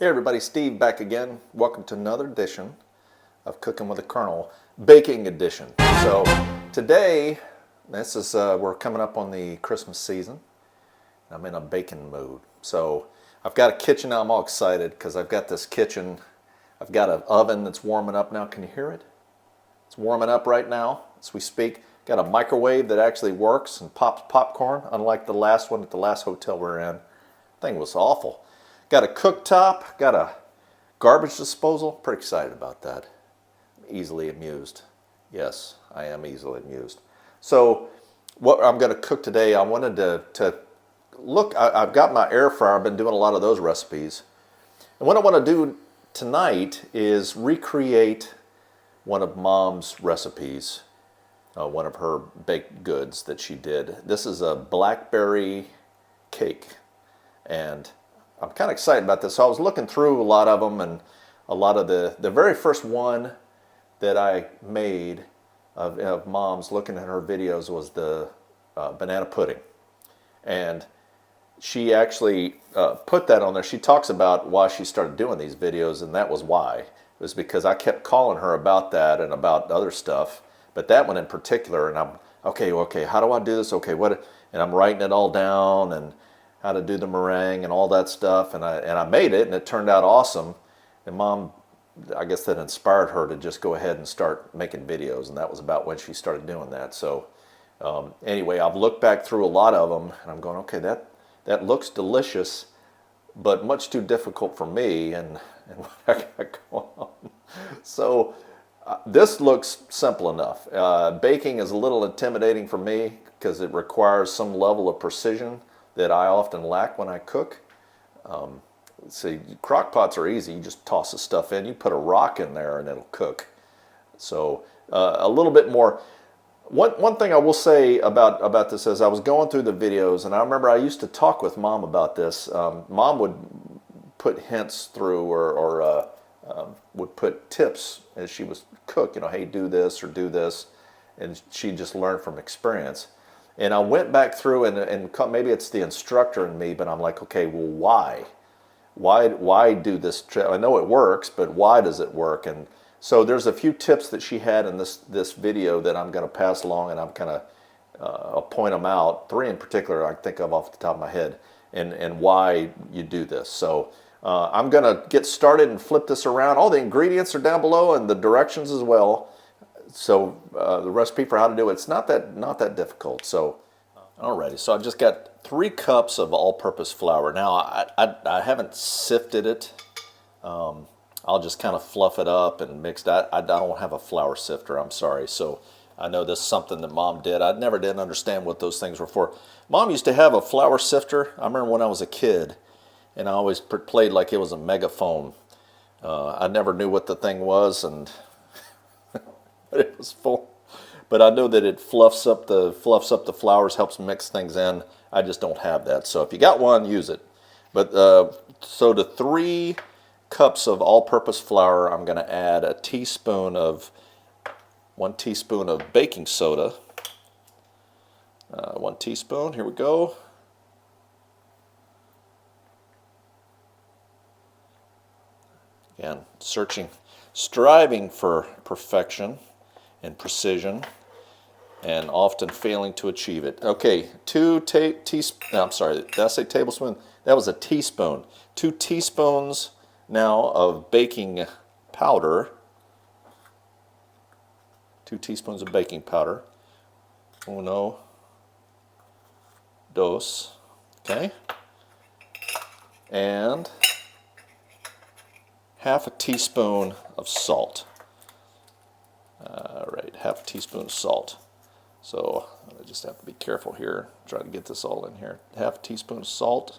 Hey everybody, Steve back again. Welcome to another edition of Cooking with a Colonel, baking edition. So today, this is we're coming up on the Christmas season. I'm in a baking mood. So I've got a kitchen now. I'm all excited because I've got this kitchen. I've got an oven that's warming up now. Can you hear it? It's warming up right now as we speak. Got a microwave that actually works and pops popcorn, unlike the last one at the last hotel we were in. Thing was awful. Got a cooktop, got a garbage disposal. Pretty excited about that. I'm easily amused. Yes, I am easily amused. So what I'm going to cook today, I wanted to look, I've got my air fryer. I've been doing a lot of those recipes. And what I want to do tonight is recreate one of Mom's recipes, one of her baked goods that she did. This is a blackberry cake. And I'm kind of excited about this. So I was looking through a lot of them, and a lot of the very first one that I made of Mom's, looking at her videos, was the banana pudding. And she actually put that on there. She talks about why she started doing these videos, and that was why. It was because I kept calling her about that and about other stuff, but that one in particular, and I'm, okay, how do I do this? Okay, what? And I'm writing it all down, and how to do the meringue and all that stuff, and I made it, and it turned out awesome. And Mom, I guess that inspired her to just go ahead and start making videos, and that was about when she started doing that. So anyway, I've looked back through a lot of them, and I'm going, okay, that looks delicious, but much too difficult for me, and what I got going on. So this looks simple enough. Baking is a little intimidating for me because it requires some level of precision that I often lack when I cook. See, crock pots are easy. You just toss the stuff in. You put a rock in there and it'll cook. So a little bit more. One thing I will say about this is I was going through the videos, and I remember I used to talk with Mom about this. Mom would put hints through or would put tips as she was cook. You know, hey, do this or do this. And she just learned from experience. And I went back through, and maybe it's the instructor in me, but I'm like, okay, well, why? Why do this? I know it works, but why does it work? And so there's a few tips that she had in this video that I'm going to pass along, and I'm kind of I'll point them out. 3 in particular I think of off the top of my head, and why you do this. So I'm going to get started and flip this around. All the ingredients are down below, and the directions as well. So the recipe for how to do it, it's not that difficult. So alrighty, so I've just got 3 cups of all-purpose flour. Now I haven't sifted it. I'll just kind of fluff it up and mix that. I don't have a flour sifter, I'm sorry. So I know this is something that Mom did. I never did understand what those things were for. Mom used to have a flour sifter. I remember when I was a kid, and I always played like it was a megaphone. I never knew what the thing was, and it was full, but I know that it fluffs up the flours, helps mix things in. I just don't have that. So if you got one, use it. But so to 3 cups of all-purpose flour, I'm going to add 1 teaspoon of baking soda. 1 teaspoon. Here we go. Again, striving for perfection and precision, and often failing to achieve it. Okay, 2 teaspoons. I'm sorry, did I say tablespoon? That was a teaspoon. 2 teaspoons now of baking powder. 2 teaspoons of baking powder. 1, 2. Okay, and half a teaspoon of salt. All right, half a teaspoon of salt. So I just have to be careful here. Try to get this all in here. Half a teaspoon of salt.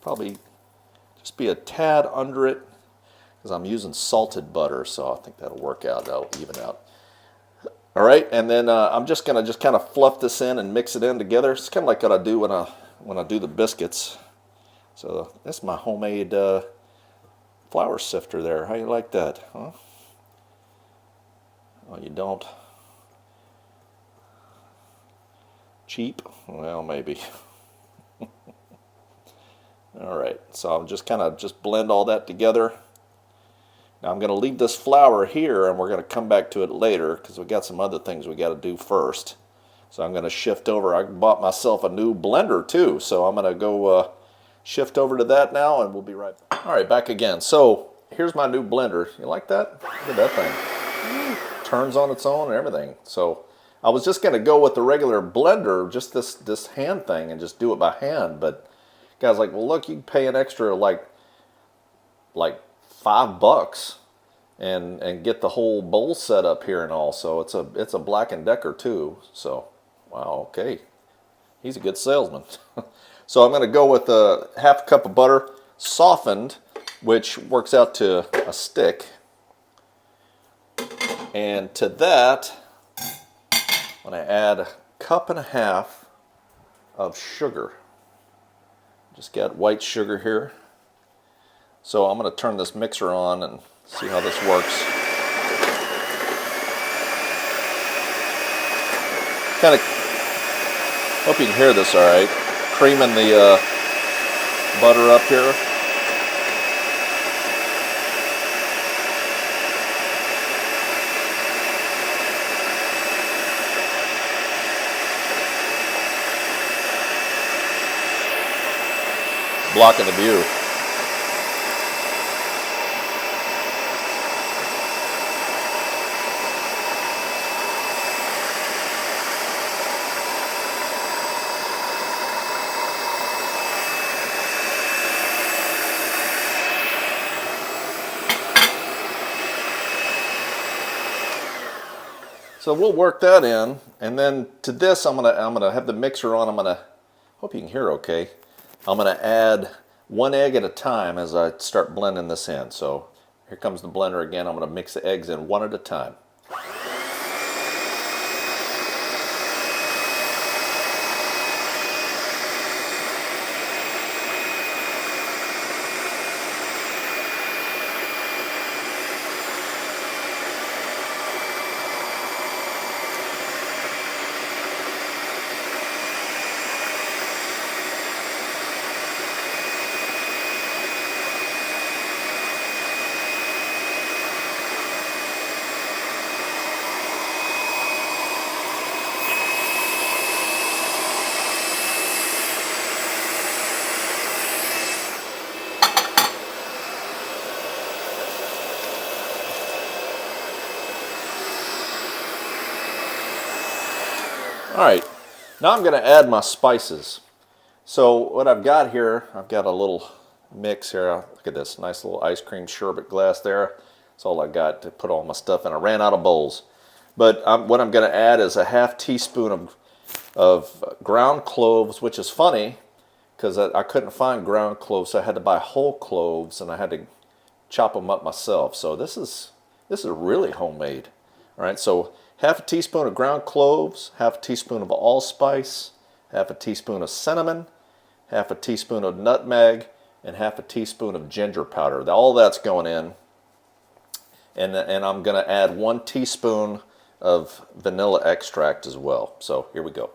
Probably just be a tad under it because I'm using salted butter, so I think that'll work out. That'll even out. All right, and then I'm just gonna kind of fluff this in and mix it in together. It's kind of like what I do when I do the biscuits. So that's my homemade flour sifter there. How you like that, huh? Oh, you don't? Cheap? Well, maybe. All right, so I'll just kind of just blend all that together. Now I'm going to leave this flour here, and we're going to come back to it later because we got some other things we got to do first. So I'm going to shift over. I bought myself a new blender too, so I'm going to go shift over to that now, and we'll be right back. All right, back again. So here's my new blender. You like that? Look at that thing. Turns on its own and everything. So I was just going to go with the regular blender, just this hand thing, and just do it by hand, but guys like, well, look, you can pay an extra like $5 and get the whole bowl set up here and all. So it's a Black & Decker too. So wow, okay, he's a good salesman. So I'm going to go with a half cup of butter, softened, which works out to a stick. And to that, I'm going to add a cup and a half of sugar. Just got white sugar here. So I'm going to turn this mixer on and see how this works. Kind of, hope you can hear this all right. Creaming the butter up here. Blocking the view. So we'll work that in, and then to this I'm gonna have the mixer on. Hope you can hear okay. I'm gonna add one egg at a time as I start blending this in. So here comes the blender again. I'm gonna mix the eggs in one at a time. All right, now I'm going to add my spices. So what I've got here, I've got a little mix here. Look at this nice little ice cream sherbet glass there. That's all I got to put all my stuff in. I ran out of bowls. But what I'm going to add is a half teaspoon of ground cloves, which is funny because I couldn't find ground cloves, so I had to buy whole cloves, and I had to chop them up myself. So this is really homemade. All right, so half a teaspoon of ground cloves, half a teaspoon of allspice, half a teaspoon of cinnamon, half a teaspoon of nutmeg, and half a teaspoon of ginger powder. All that's going in. And I'm going to add 1 teaspoon of vanilla extract as well. So here we go.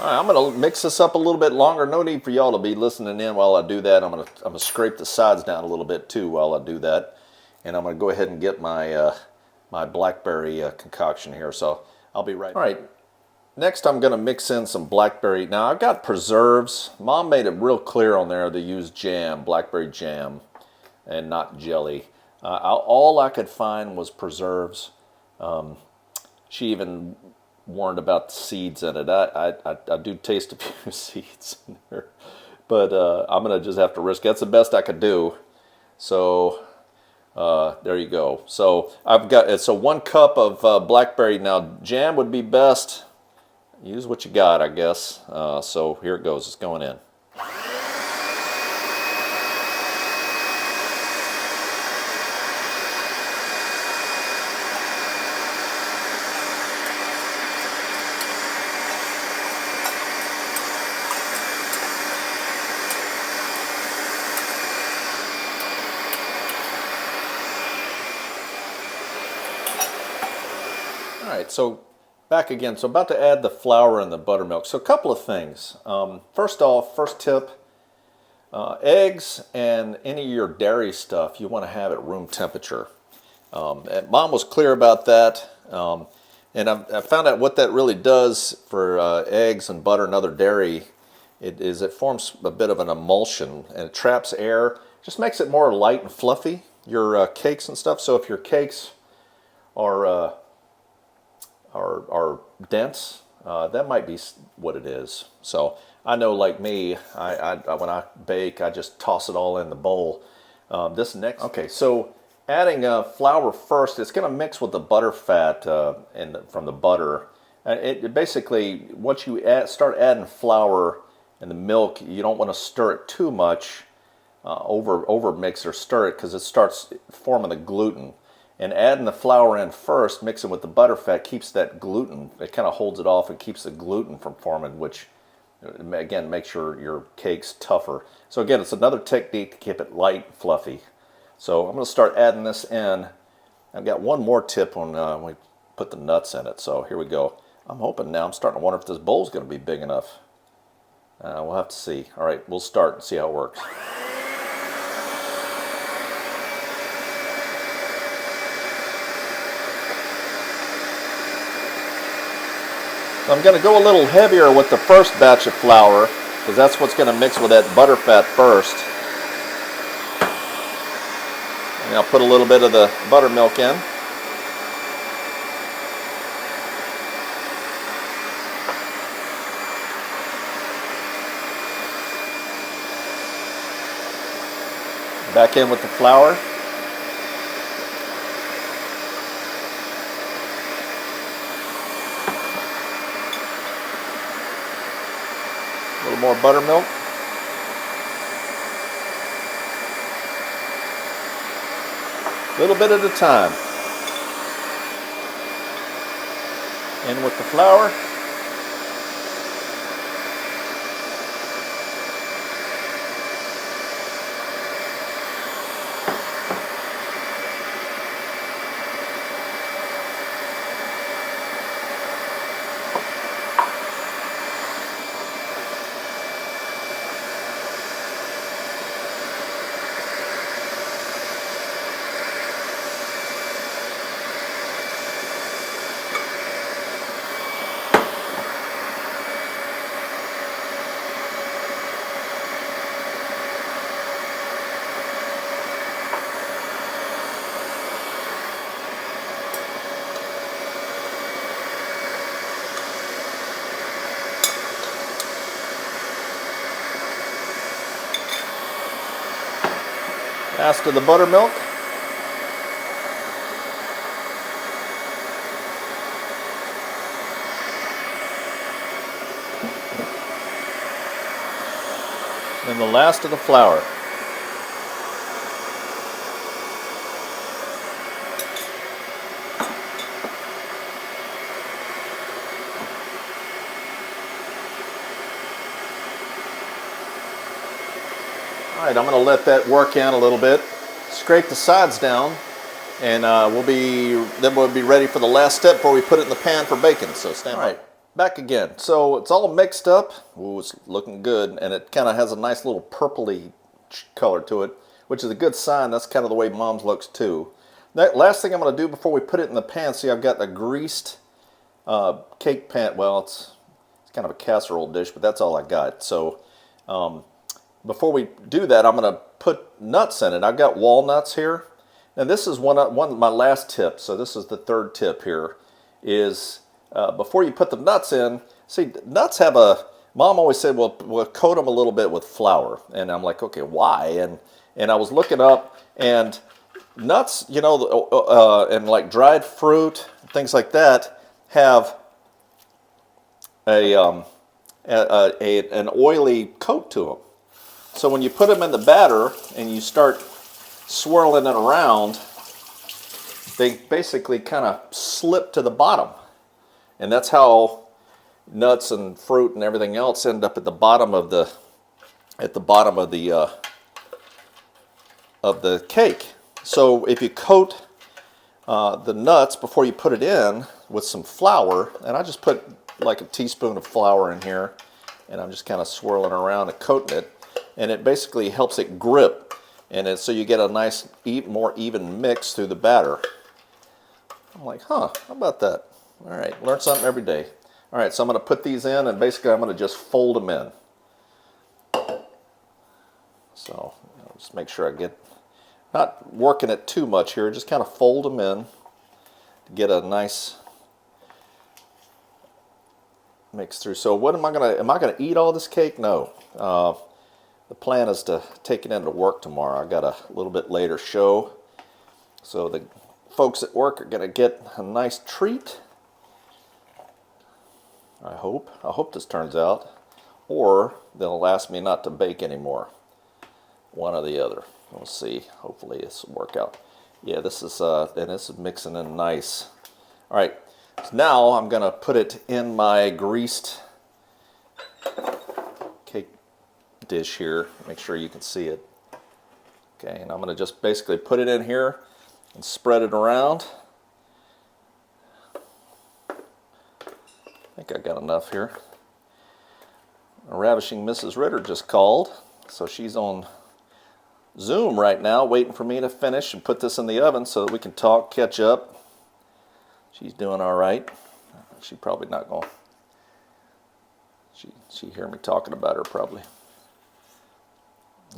All right, I'm going to mix this up a little bit longer. No need for y'all to be listening in while I do that. I'm going to scrape the sides down a little bit too while I do that. And I'm going to go ahead and get my my blackberry concoction here, so I'll be right back. All right, next I'm going to mix in some blackberry. Now I've got preserves. Mom made it real clear on there to use jam, blackberry jam, and not jelly. All I could find was preserves. She even warned about the seeds in it. I do taste a few seeds in there, but I'm going to just have to risk it. That's the best I could do. So there you go. So I've got, it's a 1 cup of blackberry. Now jam would be best. Use what you got, I guess. So here it goes. It's going in. All right, so back again. So about to add the flour and the buttermilk. So a couple of things. First off, first tip, eggs and any of your dairy stuff, you want to have at room temperature. And Mom was clear about that. And I found out what that really does for eggs and butter and other dairy. It forms a bit of an emulsion and it traps air. Just makes it more light and fluffy, your cakes and stuff. So if your cakes are dense, that might be what it is. So I know, like me, when I bake, I just toss it all in the bowl. Okay, so adding flour first, it's going to mix with the butter fat from the butter. It basically, once you start adding flour and the milk, you don't want to stir it too much, over mix or stir it, because it starts forming the gluten. And adding the flour in first, mixing with the butter fat, keeps that gluten, it kind of holds it off and keeps the gluten from forming, which again makes your cakes tougher. So again, it's another technique to keep it light and fluffy. So I'm going to start adding this in. I've got one more tip on when we put the nuts in it. So here we go. I'm hoping now, I'm starting to wonder if this bowl's going to be big enough. We'll have to see. All right, we'll start and see how it works. I'm going to go a little heavier with the first batch of flour, because that's what's going to mix with that butter fat first. And I'll put a little bit of the buttermilk in. Back in with the flour. A little more buttermilk. A little bit at a time. In with the flour. Last of the buttermilk. And the last of the flour. All right, I'm going to let that work in a little bit. Scrape the sides down, and we'll be ready for the last step before we put it in the pan for baking. So stand by. All right, back again. So it's all mixed up. Ooh, it's looking good, and it kind of has a nice little purpley color to it, which is a good sign. That's kind of the way Mom's looks too. That last thing I'm going to do before we put it in the pan, see I've got the greased cake pan. Well, it's kind of a casserole dish, but that's all I got. So before we do that, I'm going to put nuts in it. I've got walnuts here. Now this is one of my last tip, so this is the third tip here, is before you put the nuts in, see, nuts have Mom always said, well, we'll coat them a little bit with flour. And I'm like, okay, why? And I was looking up, and nuts, you know, and like dried fruit, things like that, have an oily coat to them. So when you put them in the batter and you start swirling it around, they basically kind of slip to the bottom. And that's how nuts and fruit and everything else end up at the bottom of the cake. So if you coat the nuts before you put it in with some flour, and I just put like a teaspoon of flour in here, and I'm just kind of swirling around and coating it, and it basically helps it grip, and so you get a nice, more even mix through the batter. I'm like, huh, how about that? All right, learn something every day. All right, so I'm going to put these in, and basically I'm going to just fold them in. So just make sure I get, not working it too much here, just kind of fold them in to get a nice mix through. So what am I going to eat all this cake? No. The plan is to take it into work tomorrow. I got a little bit later show, so the folks at work are going to get a nice treat. I hope this turns out, or they'll ask me not to bake anymore. One or the other. We'll see. Hopefully this will work out. Yeah, this is and this is mixing in nice. All right, so now I'm gonna put it in my greased cake dish here. Make sure you can see it. Okay, and I'm gonna just basically put it in here and spread it around. I think I got enough here. A ravishing Mrs. Ritter just called, so she's on Zoom right now waiting for me to finish and put this in the oven so that we can talk, catch up. She's doing all right. She probably not going. She hear me talking about her probably.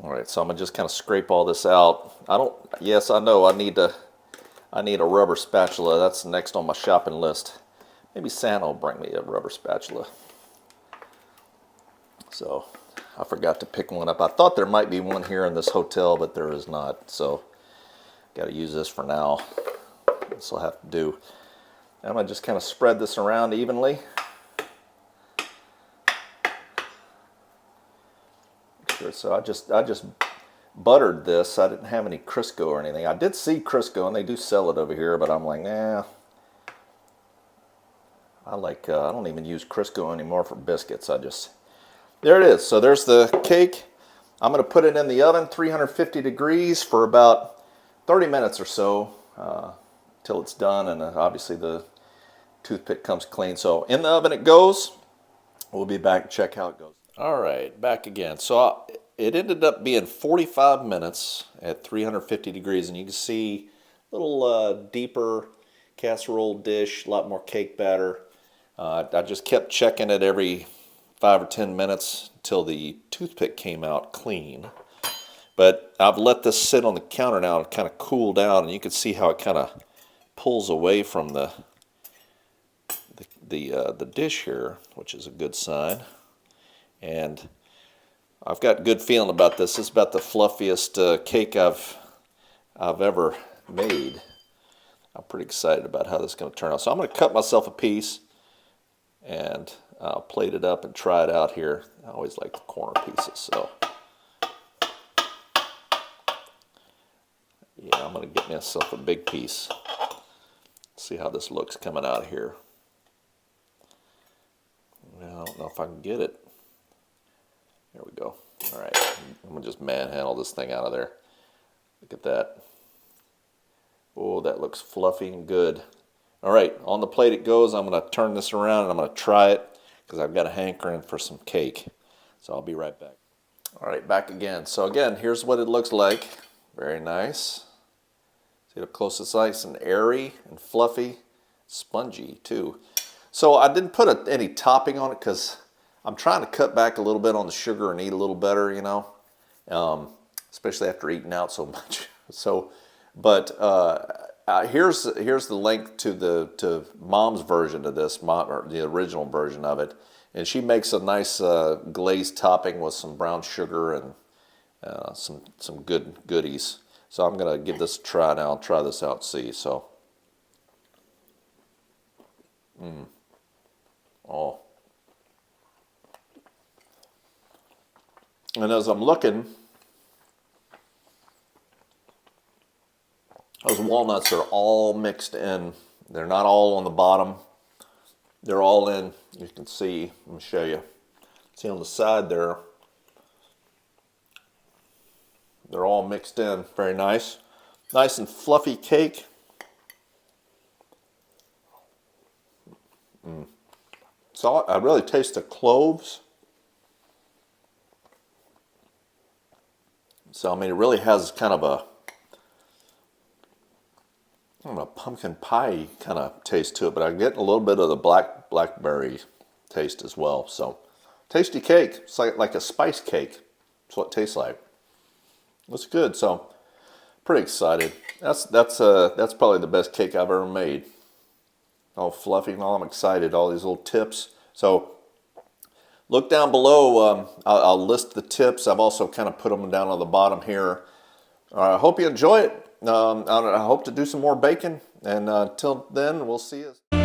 All right, so I'm gonna just kind of scrape all this out. Yes, I know I need a rubber spatula. That's next on my shopping list. Maybe Santa will bring me a rubber spatula. So I forgot to pick one up. I thought there might be one here in this hotel, but there is not. So got to use this for now. This will have to do. I'm going to just kind of spread this around evenly. Sure. So I just buttered this. I didn't have any Crisco or anything. I did see Crisco, and they do sell it over here, but I'm like, nah. I don't even use Crisco anymore for biscuits. There it is. So there's the cake. I'm going to put it in the oven, 350 degrees for about 30 minutes or so till it's done, and obviously the toothpick comes clean. So in the oven it goes. We'll be back and check how it goes. All right, back again. So it ended up being 45 minutes at 350 degrees, and you can see a little deeper casserole dish, a lot more cake batter. I just kept checking it every 5 or 10 minutes until the toothpick came out clean. But I've let this sit on the counter now and kind of cool down, and you can see how it kind of pulls away from the dish here, which is a good sign. And I've got a good feeling about this. This is about the fluffiest cake I've ever made. I'm pretty excited about how this is going to turn out. So I'm going to cut myself a piece, and I'll plate it up and try it out here. I always like the corner pieces, so yeah, I'm going to get myself a big piece. See how this looks coming out of here. I don't know if I can get it. There we go. All right, I'm going to just manhandle this thing out of there. Look at that. Oh, that looks fluffy and good. All right, on the plate it goes. I'm going to turn this around and I'm going to try it because I've got a hankering for some cake. So I'll be right back. All right, back again. So again, here's what it looks like. Very nice. See up close, it's nice and airy and fluffy, spongy too. So I didn't put any topping on it because I'm trying to cut back a little bit on the sugar and eat a little better, you know, especially after eating out so much. So, but here's the link to Mom's version of this, or the original version of it, and she makes a nice glazed topping with some brown sugar and some good goodies. So I'm gonna give this a try now. I'll try this out and see. So, oh, and as I'm looking, those walnuts are all mixed in. They're not all on the bottom. They're all in. You can see. Let me show you. See on the side there. They're all mixed in. Very nice. Nice and fluffy cake. So I really taste the cloves. So I mean, it really has kind of a, I don't know, pumpkin pie kind of taste to it, but I'm getting a little bit of the blackberry taste as well. So tasty cake. It's like a spice cake. That's what it tastes like. It's good. So pretty excited. That's probably the best cake I've ever made. All fluffy and all. I'm excited. All these little tips. So look down below. I'll list the tips. I've also kind of put them down on the bottom here. I hope you enjoy it. I hope to do some more baking. And until then, we'll see you.